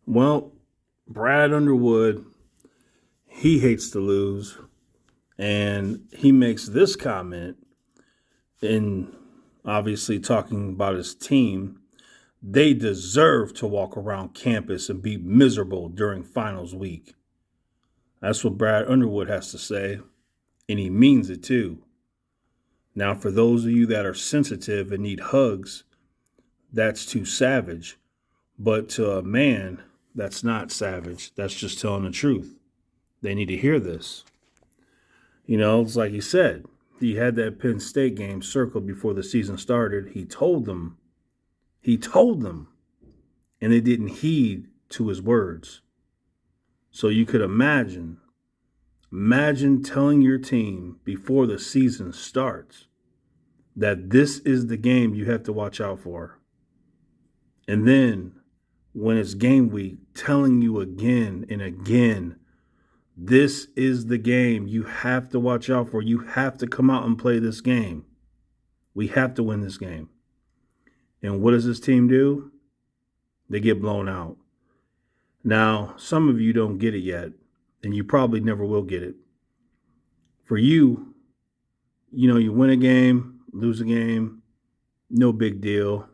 Well, Brad Underwood, he hates to lose. And he makes this comment in obviously talking about his team. They deserve to walk around campus and be miserable during finals week. That's what Brad Underwood has to say. And he means it too. Now, for those of you that are sensitive and need hugs, that's too savage. But to a man, that's not savage. That's just telling the truth. They need to hear this. It's like he said, he had that Penn State game circled before the season started. He told them, and they didn't heed to his words. So you could imagine telling your team before the season starts that this is the game you have to watch out for. And then when it's game week, telling you again and again, this is the game you have to watch out for. You have to come out and play this game. We have to win this game. And what does this team do? They get blown out. Now, some of you don't get it yet, and you probably never will get it. For you, you win a game, lose a game, no big deal.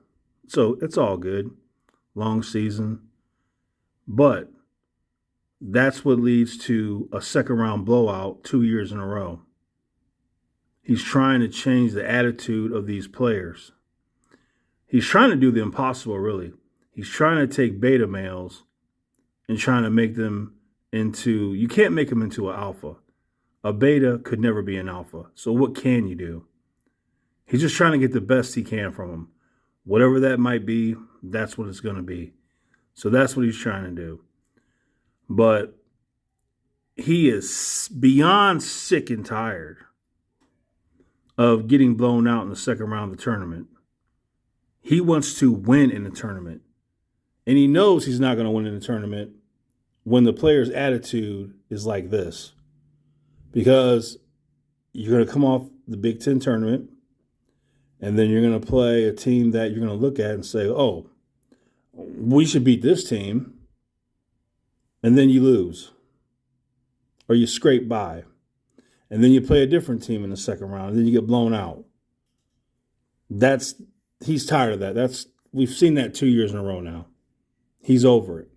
So it's all good. Long season. But that's what leads to a second round blowout 2 years in a row. He's trying to change the attitude of these players. He's trying to do the impossible, really. He's trying to take beta males and trying to make them into, you can't make them into an alpha. A beta could never be an alpha. So what can you do? He's just trying to get the best he can from them. Whatever that might be, that's what it's going to be. So that's what he's trying to do. But he is beyond sick and tired of getting blown out in the second round of the tournament. He wants to win in the tournament. And he knows he's not going to win in the tournament when the player's attitude is like this. Because you're going to come off the Big Ten tournament, and then you're going to play a team that you're going to look at and say, oh, we should beat this team. And then you lose. Or you scrape by. And then you play a different team in the second round, and then you get blown out. He's tired of that. We've seen that 2 years in a row now. He's over it.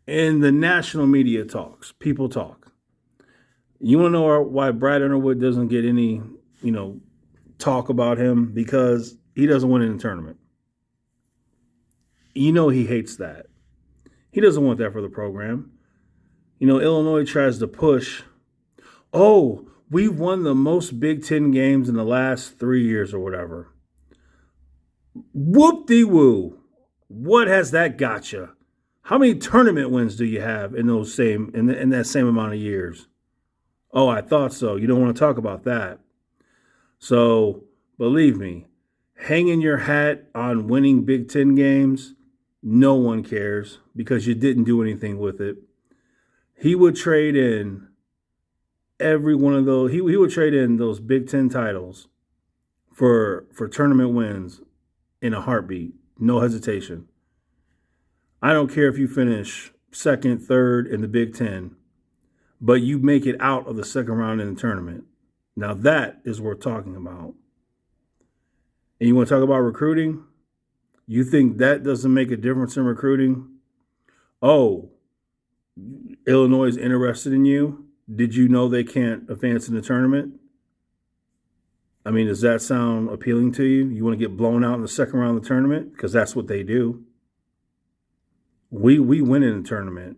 And the national media talks. People talk. You want to know why Brad Underwood doesn't get any, talk about him? Because he doesn't win in the tournament. He hates that. He doesn't want that for the program. Illinois tries to push, oh, we've won the most Big Ten games in the last 3 years or whatever. Whoop-de-woo. What has that got you? How many tournament wins do you have in that same amount of years? Oh, I thought so. You don't want to talk about that. So, believe me, hanging your hat on winning Big Ten games, no one cares because you didn't do anything with it. He would trade in every one of those. He would trade in those Big Ten titles for tournament wins in a heartbeat. No hesitation. I don't care if you finish second, third in the Big Ten, but you make it out of the second round in the tournament. Now that is worth talking about. And you want to talk about recruiting? You think that doesn't make a difference in recruiting? Oh, Illinois is interested in you. Did you know they can't advance in the tournament? I mean, does that sound appealing to you? You want to get blown out in the second round of the tournament? Because that's what they do. We win in the tournament.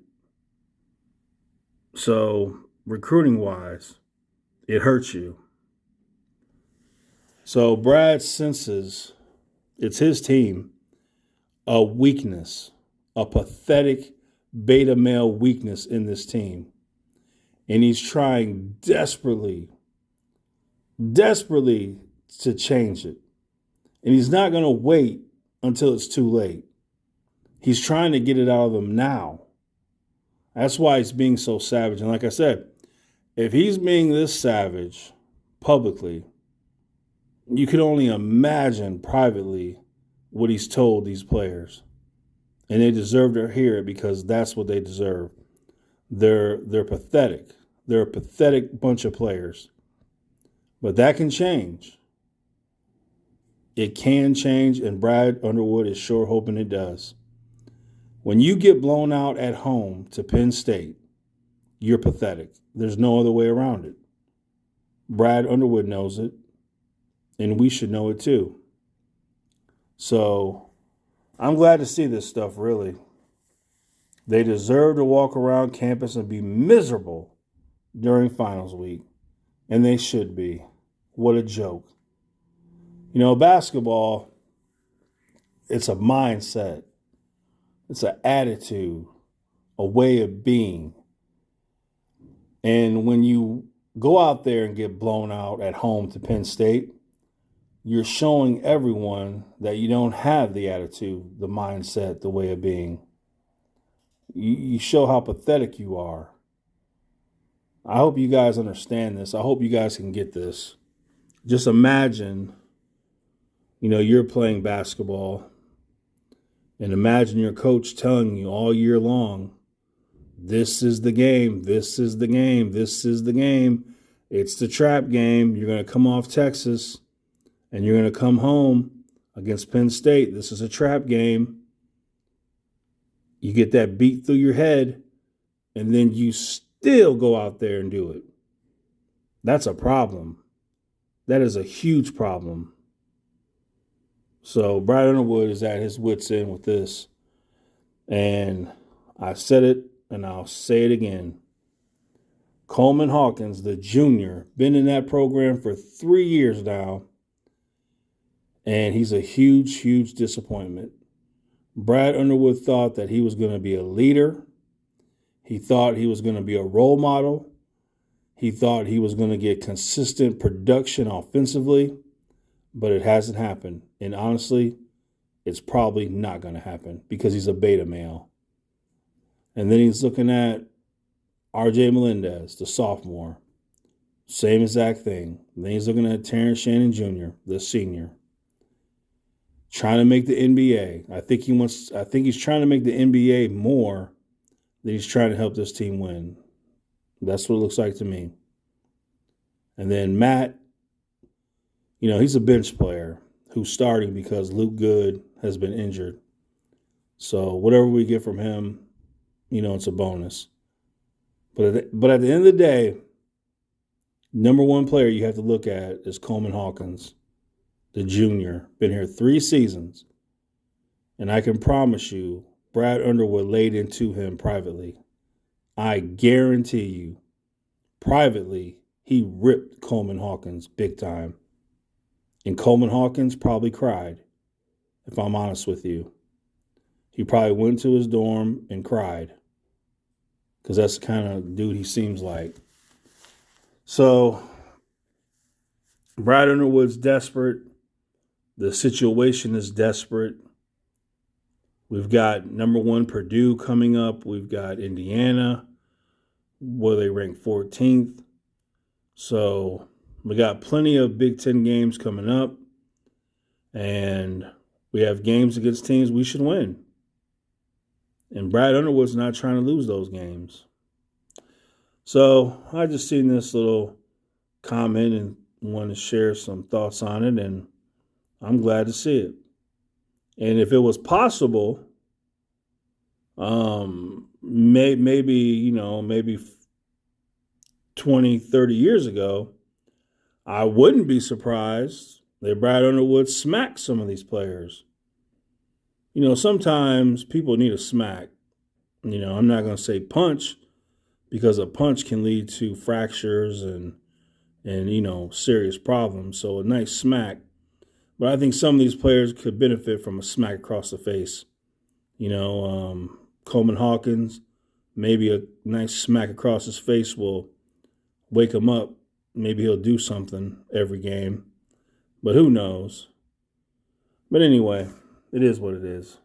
So, recruiting-wise, it hurts you. So, Brad senses, it's his team, a weakness, a pathetic beta male weakness in this team. And he's trying desperately to change it. And he's not going to wait until it's too late. He's trying to get it out of them now. That's why he's being so savage. And like I said, if he's being this savage publicly, you could only imagine privately what he's told these players. And they deserve to hear it because that's what they deserve. They're pathetic. They're a pathetic bunch of players. But that can change. It can change, and Brad Underwood is sure hoping it does. When you get blown out at home to Penn State, you're pathetic. There's no other way around it. Brad Underwood knows it, and we should know it too. So I'm glad to see this stuff, really. They deserve to walk around campus and be miserable during finals week, and they should be. What a joke. You know, basketball, it's a mindset. It's an attitude, a way of being. And when you go out there and get blown out at home to Penn State, you're showing everyone that you don't have the attitude, the mindset, the way of being. You show how pathetic you are. I hope you guys understand this. I hope you guys can get this. Just imagine, you're playing basketball, and imagine your coach telling you all year long, this is the game, this is the game, this is the game. It's the trap game. You're going to come off Texas, and you're going to come home against Penn State. This is a trap game. You get that beat through your head, and then you still go out there and do it. That's a problem. That is a huge problem. So Brad Underwood is at his wit's end with this. And I said it, and I'll say it again. Coleman Hawkins, the junior, been in that program for 3 years now. And he's a huge, huge disappointment. Brad Underwood thought that he was going to be a leader. He thought he was going to be a role model. He thought he was going to get consistent production offensively, but it hasn't happened. And honestly, it's probably not going to happen because he's a beta male. And then he's looking at R.J. Melendez, the sophomore. Same exact thing. Then he's looking at Terrence Shannon Jr., the senior. Trying to make the NBA. I think he's trying to make the NBA more than he's trying to help this team win. That's what it looks like to me. And then Matt, he's a bench player who's starting because Luke Good has been injured. So whatever we get from him, it's a bonus. But at the end of the day, number one player you have to look at is Coleman Hawkins, the junior. Been here 3 seasons. And I can promise you, Brad Underwood laid into him privately. I guarantee you, privately, he ripped Coleman Hawkins big time. And Coleman Hawkins probably cried, if I'm honest with you. He probably went to his dorm and cried because that's the kind of dude he seems like. So, Brad Underwood's desperate. The situation is desperate. We've got number 1 Purdue coming up. We've got Indiana, where they rank 14th. So we got plenty of Big Ten games coming up. And we have games against teams we should win. And Brad Underwood's not trying to lose those games. So I just seen this little comment and wanted to share some thoughts on it. And I'm glad to see it. And if it was possible, maybe 20, 30 years ago, I wouldn't be surprised that Brad Underwood smacked some of these players. Sometimes people need a smack. I'm not going to say punch because a punch can lead to fractures and serious problems. So a nice smack. But I think some of these players could benefit from a smack across the face. Coleman Hawkins, maybe a nice smack across his face will wake him up. Maybe he'll do something every game. But who knows? But anyway, it is what it is.